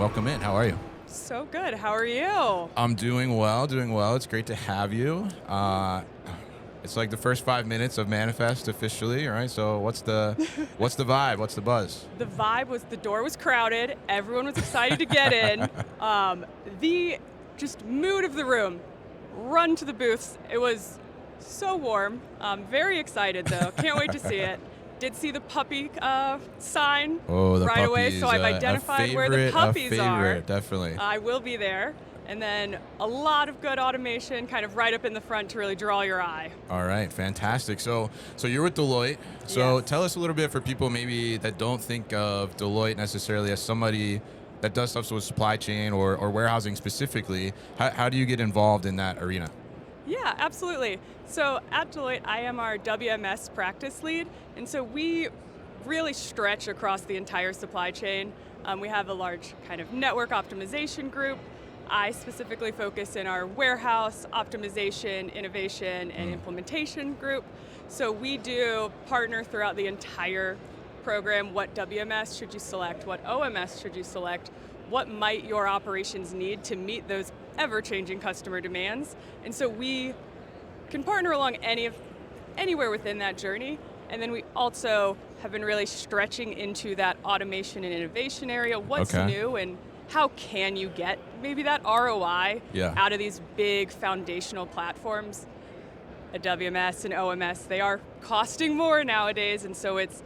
welcome in. How are you? So good. How are you? I'm doing well, doing well. It's great to have you. It's like the first 5 minutes of Manifest officially, all right? So what's the vibe? What's the buzz? The vibe was the door was crowded. Everyone was excited to get in. The just mood of the room. Run to the booths. It was so warm. Very excited though. Can't wait to see it. Did see the puppy sign right away, so I've identified where the puppies are. Definitely. I will be there. And then a lot of good automation kind of right up in the front to really draw your eye. All right, fantastic. So you're with Deloitte. So Yes. tell us a little bit for people maybe that don't think of Deloitte necessarily as somebody that does stuff with supply chain or warehousing specifically. How do you get involved in that arena? Yeah, absolutely. So at Deloitte, I am our WMS practice lead, and so we really stretch across the entire supply chain. We have a large kind of network optimization group. I specifically focus in our warehouse optimization, innovation, and implementation group. So we do partner throughout the entire program. What WMS should you select? What OMS should you select? What might your operations need to meet those ever-changing customer demands? And so we can partner along anywhere within that journey. And then we also have been really stretching into that automation and innovation area. What's new and how can you get maybe that ROI out of these big foundational platforms? A WMS and OMS, they are costing more nowadays, and so it's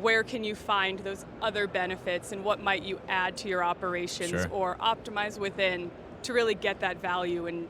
where can you find those other benefits and what might you add to your operations or optimize within to really get that value and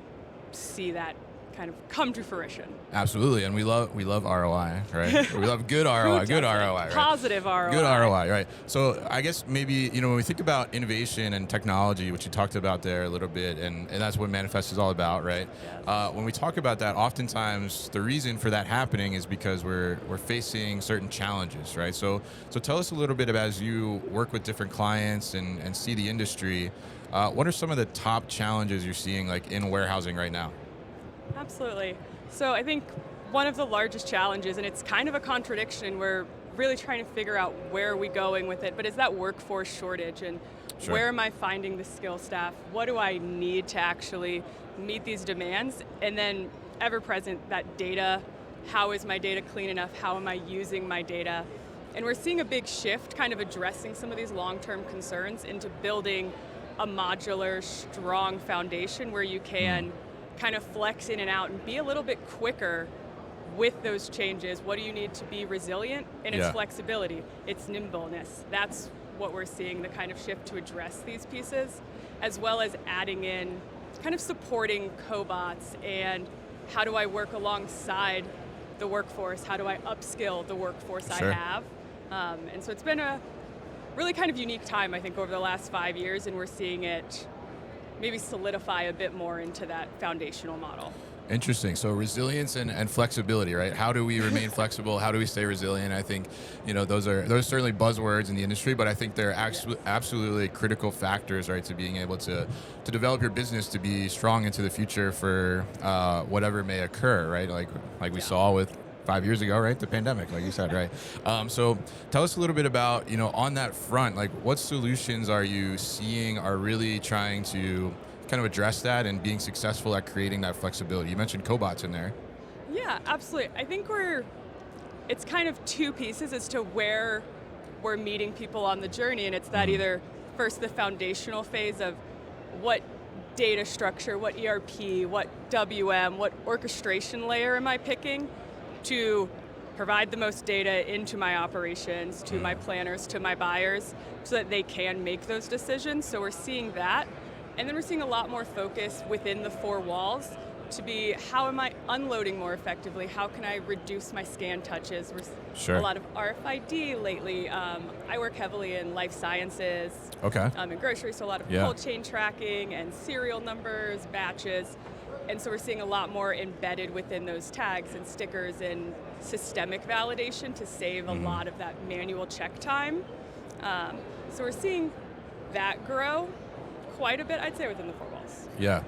see that kind of come to fruition. Absolutely, and we love ROI, right? We love good ROI, good ROI, right? Positive ROI. Good ROI, right? So I guess maybe when we think about innovation and technology, which you talked about there a little bit, and that's what Manifest is all about, right? Yes. When we talk about that, oftentimes the reason for that happening is because we're facing certain challenges, right? So tell us a little bit about, as you work with different clients and see the industry, what are some of the top challenges you're seeing like in warehousing right now? Absolutely. So I think one of the largest challenges, and it's kind of a contradiction, we're really trying to figure out where are we going with it, but is that workforce shortage and where am I finding the skill staff? What do I need to actually meet these demands? And then ever present, that data, how is my data clean enough? How am I using my data? And we're seeing a big shift kind of addressing some of these long-term concerns into building a modular, strong foundation where you can kind of flex in and out and be a little bit quicker with those changes. What do you need to be resilient? And it's flexibility, it's nimbleness. That's what we're seeing, the kind of shift to address these pieces, as well as adding in kind of supporting cobots and how do I work alongside the workforce? How do I upskill the workforce I have? And so it's been a really kind of unique time, I think, over the last 5 years, and we're seeing it maybe solidify a bit more into that foundational model. Interesting. So resilience and flexibility, right? How do we remain flexible? How do we stay resilient? I think, those are certainly buzzwords in the industry, but I think they're absolutely critical factors, right, to being able to develop your business to be strong into the future for whatever may occur, right? Like we saw with 5 years ago, right? The pandemic, like you said, right? So tell us a little bit about, on that front, like what solutions are you seeing are really trying to kind of address that and being successful at creating that flexibility? You mentioned cobots in there. Yeah, absolutely. I think it's kind of two pieces as to where we're meeting people on the journey, and it's that either first the foundational phase of what data structure, what ERP, what WM, what orchestration layer am I picking to provide the most data into my operations, to my planners, to my buyers, so that they can make those decisions. So we're seeing that. And then we're seeing a lot more focus within the four walls to be, how am I unloading more effectively? How can I reduce my scan touches? We're a lot of RFID lately. I work heavily in life sciences, in grocery, so a lot of cold chain tracking and serial numbers, batches. And so we're seeing a lot more embedded within those tags and stickers and systemic validation to save a lot of that manual check time. So we're seeing that grow quite a bit, I'd say, within the four walls. Yeah,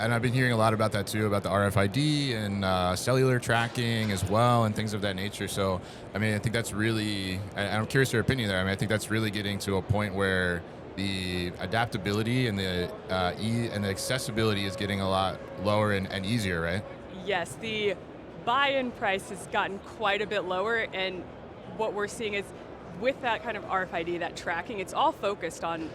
and I've been hearing a lot about that too, about the RFID and cellular tracking as well, and things of that nature. So, I mean, I think that's really, and I'm curious your opinion there. I mean, I think that's really getting to a point where the adaptability and the and the accessibility is getting a lot lower and easier, right? Yes, the buy-in price has gotten quite a bit lower, and what we're seeing is with that kind of RFID, that tracking, it's all focused on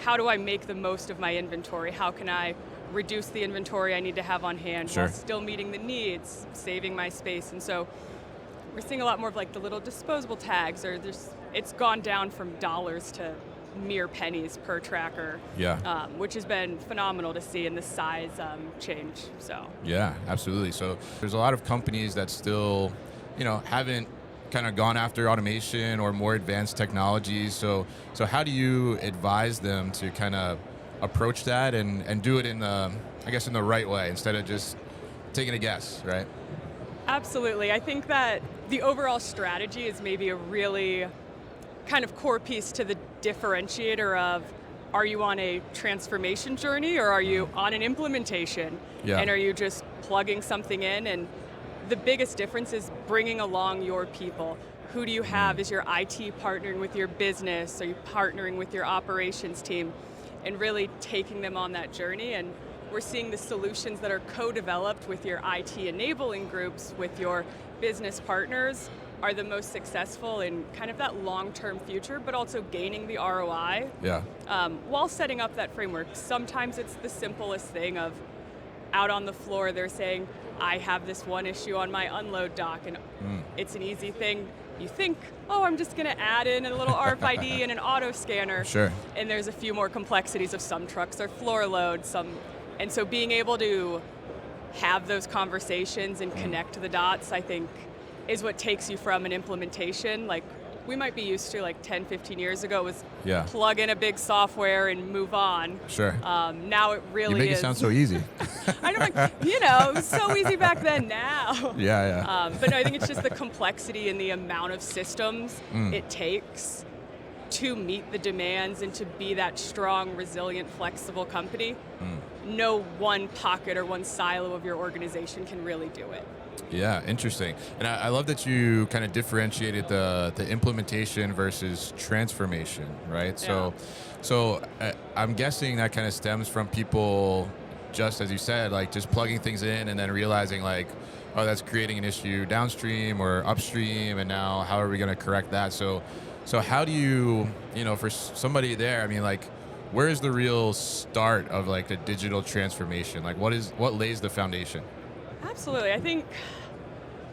how do I make the most of my inventory? How can I reduce the inventory I need to have on hand Sure. while still meeting the needs, saving my space? And so we're seeing a lot more of like the little disposable tags, or it's gone down from dollars to mere pennies per tracker, Yeah. which has been phenomenal to see in the size change. So Yeah, absolutely. So there's a lot of companies that still, haven't kind of gone after automation or more advanced technologies. So how do you advise them to kind of approach that and do it in the right way instead of just taking a guess, right? absolutely. I think that the overall strategy is maybe a really kind of core piece to the differentiator of, are you on a transformation journey or are you on an implementation? Yeah. And are you just plugging something in? And the biggest difference is bringing along your people. Who do you have? Is your IT partnering with your business? Are you partnering with your operations team? And really taking them on that journey. And we're seeing the solutions that are co-developed with your IT enabling groups, with your business partners, are the most successful in kind of that long-term future, but also gaining the ROI Yeah. while setting up that framework. Sometimes it's the simplest thing of out on the floor, they're saying, I have this one issue on my unload dock, and it's an easy thing. You think, oh, I'm just gonna add in a little RFID and an auto scanner. Sure. And there's a few more complexities of some trucks are floor load, and so being able to have those conversations and connect the dots, I think, is what takes you from an implementation. Like we might be used to like 10, 15 years ago was Yeah. plug in a big software and move on. Sure. Now it really You make is. it sound so easy. I know, like, it was so easy back then now. Yeah. But no, I think it's just the complexity and the amount of systems it takes to meet the demands and to be that strong, resilient, flexible company. No one pocket or one silo of your organization can really do it. Yeah, interesting. And I love that you kind of differentiated the implementation versus transformation, right? So I'm guessing that kind of stems from people, just as you said, like just plugging things in and then realizing like, oh, that's creating an issue downstream or upstream, and now how are we going to correct that? So how do you, for somebody there, I mean, like, where is the real start of like a digital transformation? Like what lays the foundation? Absolutely. I think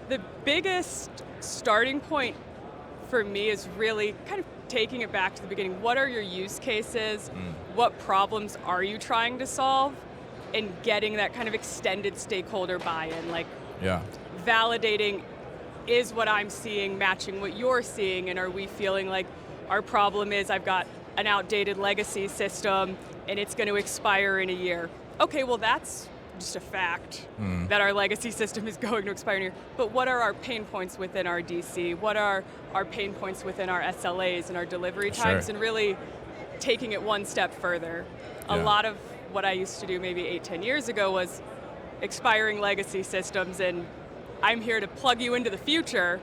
the biggest starting point for me is really kind of taking it back to the beginning. What are your use cases? What problems are you trying to solve? And getting that kind of extended stakeholder buy-in, like Yeah. validating, is what I'm seeing matching what you're seeing, and are we feeling like our problem is I've got an outdated legacy system and it's going to expire in a year. Okay, well that's just a fact that our legacy system is going to expire in a year. But what are our pain points within our DC? What are our pain points within our SLAs and our delivery times? Sure. And really taking it one step further. A Yeah. lot of what I used to do maybe 8-10 years ago was expiring legacy systems, and I'm here to plug you into the future.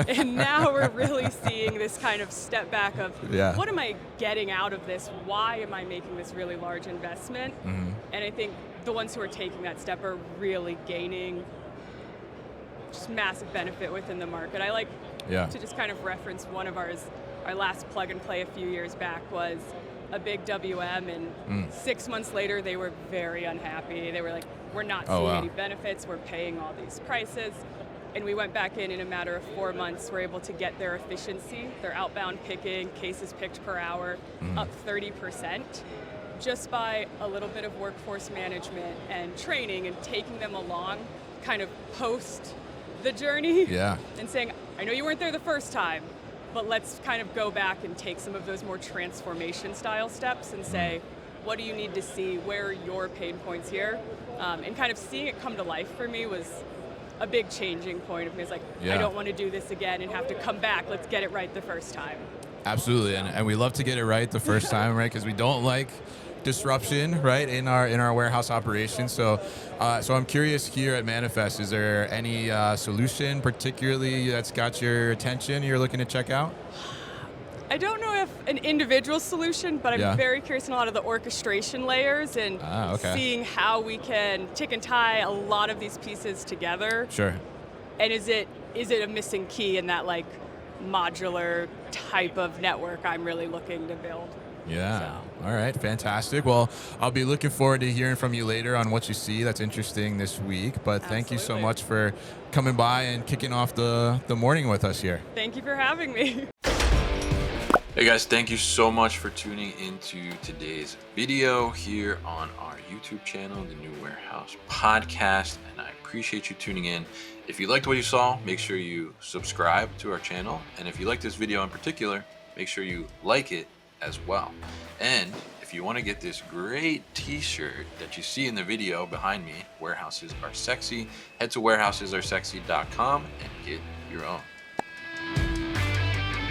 And now we're really seeing this kind of step back of, Yeah. what am I getting out of this? Why am I making this really large investment? And I think the ones who are taking that step are really gaining just massive benefit within the market. I like Yeah. to just kind of reference one of ours. Our last plug and play a few years back was a big WM, and 6 months later they were very unhappy. They were like, we're not seeing wow. any benefits, we're paying all these prices. And we went back in a matter of 4 months, we're able to get their efficiency, their outbound picking, cases picked per hour, up 30%, just by a little bit of workforce management and training and taking them along kind of post the journey. Yeah. And saying, I know you weren't there the first time, but let's kind of go back and take some of those more transformation style steps and say, what do you need to see? Where are your pain points here? And kind of seeing it come to life for me was a big changing point of me. It's like, Yeah. I don't want to do this again and have to come back. Let's get it right the first time. Absolutely, and we love to get it right the first time, right? Because we don't like disruption, right, in our warehouse operations. So I'm curious here at Manifest, is there any solution particularly that's got your attention you're looking to check out? I don't know if an individual solution, but I'm Yeah. very curious in a lot of the orchestration layers and Okay. seeing how we can tick and tie a lot of these pieces together. Sure. And is it a missing key in that like modular type of network I'm really looking to build? Yeah. So. All right. Fantastic. Well, I'll be looking forward to hearing from you later on what you see that's interesting this week. But thank you so Absolutely. much for coming by and kicking off the morning with us here. Thank you for having me. Hey guys, thank you so much for tuning into today's video here on our YouTube channel, the New Warehouse Podcast, and I appreciate you tuning in. If you liked what you saw, make sure you subscribe to our channel, and if you like this video in particular, make sure you like it as well. And if you want to get this great t-shirt that you see in the video behind me, Warehouses Are Sexy, head to warehousesAreSexy.com and get your own.